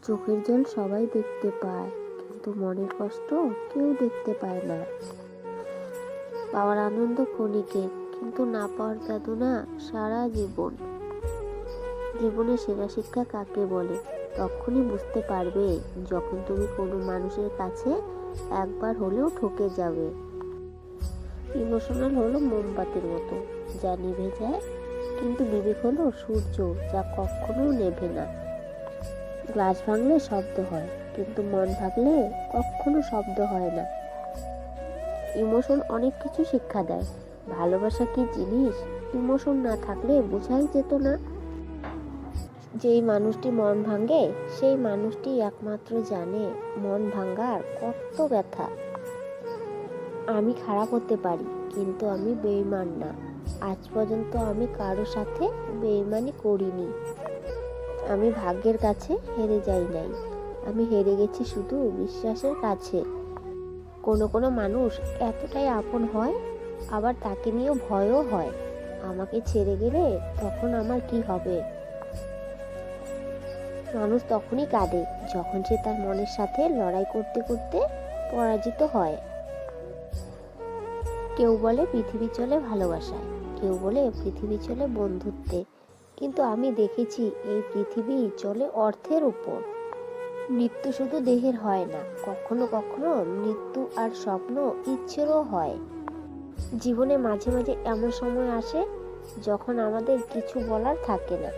চোখের জল সবাই দেখতে পায়, কিন্তু মনের কষ্ট কেউ দেখতে পায় না। পাওয়ার আনন্দ ক্ষণিকের, কিন্তু না পাওয়ার বেদনা সারা জীবন। জীবনের সেরা শিক্ষা কাকে বলে তখনই বুঝতে পারবে, যখন তুমি কোনো মানুষের কাছে একবার হলেও ঠকে যাবে। ইমোশনাল হলো মোমবাতির মতো, যা নিভে যায়, কিন্তু বিবেক হলো সূর্য, যা কখনো নেভে না। গ্লাস ভাঙলে শব্দ হয়, কিন্তু মন ভাঙলে কখনো শব্দ হয় না। ইমোশন অনেক কিছু শিক্ষা দেয়। ভালোবাসা কি জিনিস ইমোশন না থাকলে বোঝাই যেত না। যেই মানুষটি মন ভাঙে, সেই মানুষটি একমাত্র জানে মন ভাঙার কত ব্যথা। আমি খারাপ হতে পারি, কিন্তু আমি বেঈমান না। আজ পর্যন্ত আমি কারো সাথে বেঈমানি করিনি। আমি ভাগ্যের কাছে হেরে যাই নাই, আমি হেরে গেছি শুধু বিশ্বাসের কাছে। কোনো কোনো মানুষ এতটাই আপন হয়, আবার তাকে নিয়েও ভয়ও হয়। আমাকে ছেড়ে গেলে তখন আমার কি হবে? মানুষ তখনই কাঁদে যখন সে তার মনের সাথে লড়াই করতে করতে পরাজিত হয়। কেউ বলে পৃথিবী চলে ভালোবাসায়, কেউ বলে পৃথিবী চলে বন্ধুত্বে, কিন্তু আমি দেখেছি এই পৃথিবী চলে অর্থের উপর। মৃত্যু শুধু দেহের হয় না, কখনো কখনো মৃত্যু আর স্বপ্ন ইচ্ছেরও হয়। জীবনে মাঝে মাঝে এমন সময় আসে যখন আমাদের কিছু বলার থাকে না,